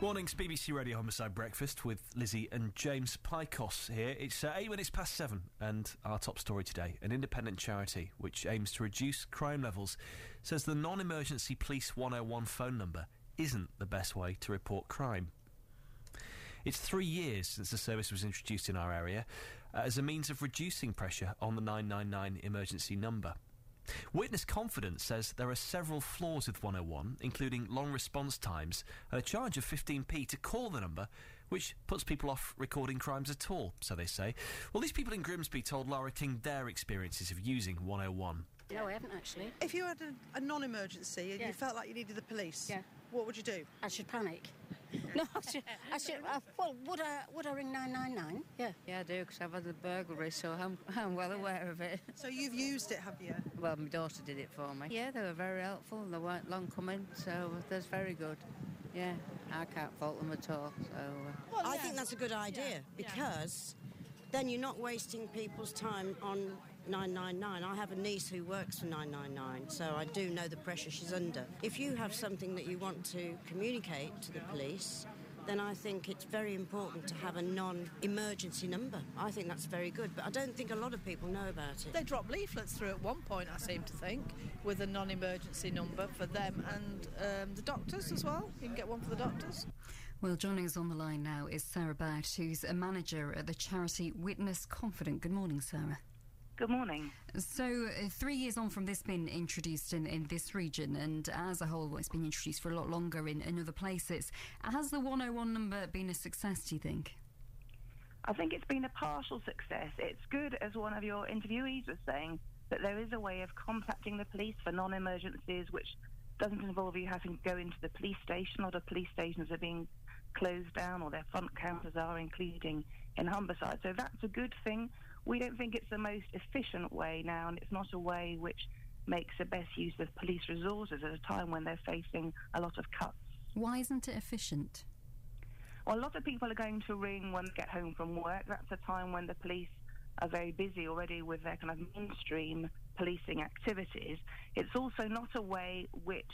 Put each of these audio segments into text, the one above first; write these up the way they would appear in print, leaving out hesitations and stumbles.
Morning's BBC Radio Humberside Breakfast with Lizzie and James Pykos here. It's 8 minutes past 7, and our top story today, an independent charity which aims to reduce crime levels, says the non-emergency police 101 phone number isn't the best way to report crime. It's 3 years since the service was introduced in our area as a means of reducing pressure on the 999 emergency number. Witness Confidence says there are several flaws with 101, including long response times and a charge of 15p to call the number, which puts people off recording crimes at all, so they say. Well, these people in Grimsby told Lara King their experiences of using 101. No, I haven't actually. If you had a non-emergency and you felt like you needed the police, what would you do? I should panic. No, I should. Well, would I ring 999? Yeah. Yeah, I do, because I've had a burglary, so I'm well aware of it. So you've used it, have you? Well, my daughter did it for me. Yeah, they were very helpful. They weren't long coming, so that's very good. Yeah, I can't fault them at all. So I think that's a good idea, because then you're not wasting people's time on 999. I have a niece who works for 999, so I do know the pressure she's under. If you have something that you want to communicate to the police, then I think it's very important to have a non-emergency number. I think that's very good, but I don't think a lot of people know about it. They dropped leaflets through at one point, I seem to think, with a non-emergency number for them and the doctors as well. You can get one for the doctors. Well, joining us on the line now is Sarah Byrt, who's a manager at the charity Witness Confident. Good morning, Sarah. Good morning. So, 3 years on from this being introduced in this region, and as a whole, it's been introduced for a lot longer in other places. Has the 101 number been a success, do you think? I think it's been a partial success. It's good, as one of your interviewees was saying, that there is a way of contacting the police for non-emergencies which doesn't involve you having to go into the police station. A lot of police stations are being closed down, or their front counters are, including in Humberside. So that's a good thing. We don't think it's the most efficient way now, and it's not a way which makes the best use of police resources at a time when they're facing a lot of cuts. Why isn't it efficient? Well, a lot of people are going to ring when they get home from work. That's a time when the police are very busy already with their kind of mainstream policing activities. It's also not a way which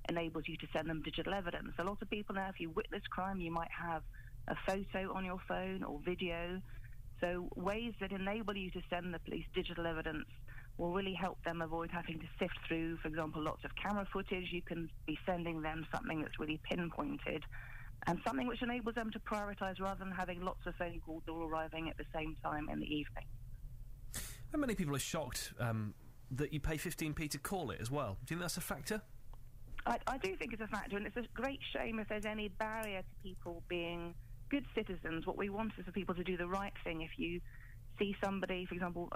enables you to send them digital evidence. A lot of people now, if you witness crime, you might have a photo on your phone or video. So ways that enable you to send the police digital evidence will really help them avoid having to sift through, for example, lots of camera footage. You can be sending them something that's really pinpointed and something which enables them to prioritise rather than having lots of phone calls all arriving at the same time in the evening. How many people are shocked that you pay 15p to call it as well? Do you think that's a factor? I do think it's a factor, and it's a great shame if there's any barrier to people being good citizens. What we want is for people to do the right thing. If you see somebody, for example,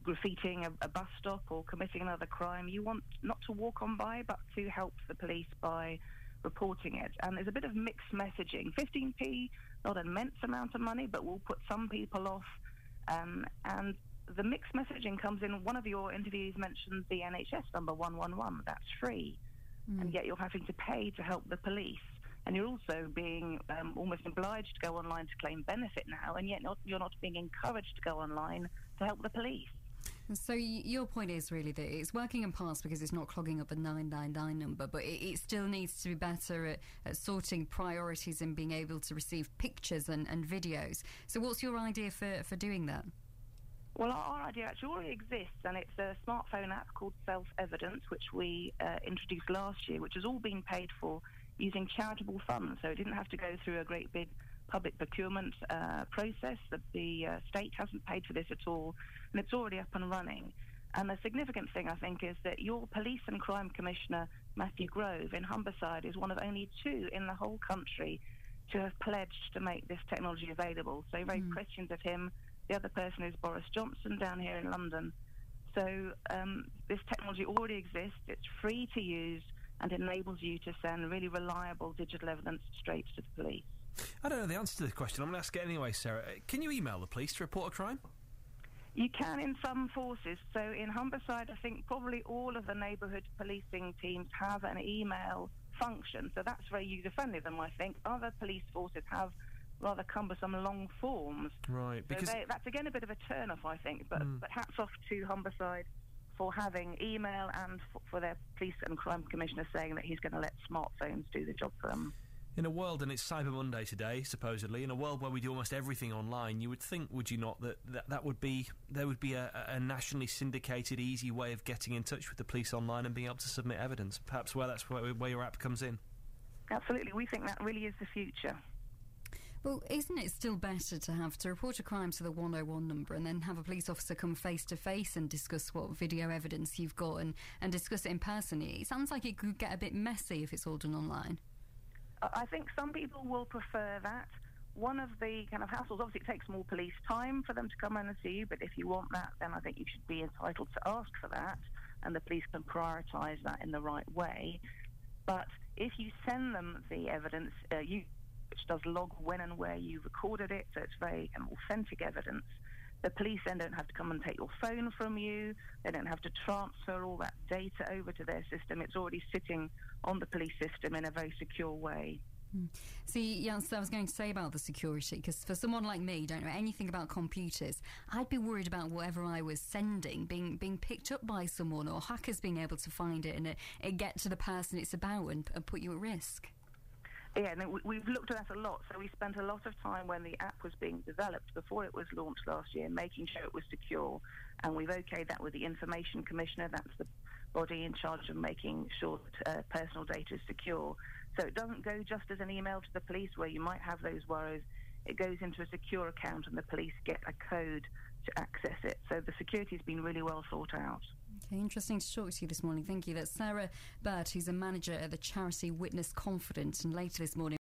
graffitiing a bus stop or committing another crime, you want not to walk on by, but to help the police by reporting it. And there's a bit of mixed messaging. 15p, not an immense amount of money, but will put some people off. And the mixed messaging comes in. One of your interviews mentioned the NHS number 111. That's free. And yet you're having to pay to help the police. And you're also being almost obliged to go online to claim benefit now, and yet you're not being encouraged to go online to help the police. So your point is really that it's working in parts because it's not clogging up the 999 number, but it still needs to be better at sorting priorities and being able to receive pictures and videos. So what's your idea for doing that? Well, our idea actually already exists, and it's a smartphone app called Self-Evidence, which we introduced last year, which has all been paid for using charitable funds, so it didn't have to go through a great big public procurement process. The state hasn't paid for this at all, and it's already up and running. And the significant thing, I think, is that your Police and Crime Commissioner, Matthew Grove, in Humberside, is one of only 2 in the whole country to have pledged to make this technology available. So very questions of him. The other person is Boris Johnson down here in London. So this technology already exists. It's free to use and enables you to send really reliable digital evidence straight to the police. I don't know the answer to this question. I'm going to ask it anyway, Sarah. Can you email the police to report a crime? You can in some forces. So in Humberside, I think probably all of the neighbourhood policing teams have an email function. So that's very user-friendly of them, I think. Other police forces have rather cumbersome long forms. Right. Because so that's again a bit of a turn-off, I think. But hats off to Humberside for having email and for their police and crime commissioner saying that he's going to let smartphones do the job for them. In a world, and it's Cyber Monday today, supposedly, in a world where we do almost everything online, you would think, would you not, that would be a nationally syndicated, easy way of getting in touch with the police online and being able to submit evidence. Perhaps that's where your app comes in. Absolutely, we think that really is the future. Well, isn't it still better to have to report a crime to the 101 number and then have a police officer come face-to-face and discuss what video evidence you've got and discuss it in person? It sounds like it could get a bit messy if it's all done online. I think some people will prefer that. One of the kind of hassles, obviously it takes more police time for them to come in and see you, but if you want that, then I think you should be entitled to ask for that, and the police can prioritise that in the right way. But if you send them the evidence, which does log when and where you recorded it, so it's very kind of authentic evidence, the police then don't have to come and take your phone from you. They don't have to transfer all that data over to their system. It's already sitting on the police system in a very secure way. See, yes, I was going to say about the security, because for someone like me, don't know anything about computers, I'd be worried about whatever I was sending being picked up by someone, or hackers being able to find it and it get to the person it's about and put you at risk. Yeah, no, we've looked at that a lot. So we spent a lot of time when the app was being developed, before it was launched last year, making sure it was secure. And we've okayed that with the Information Commissioner. That's the body in charge of making sure that personal data is secure. So it doesn't go just as an email to the police where you might have those worries. It goes into a secure account and the police get a code to access it. So the security has been really well thought out. Okay, interesting to talk to you this morning. Thank you. That's Sarah Byrt, who's a manager at the charity Witness Confidence, and later this morning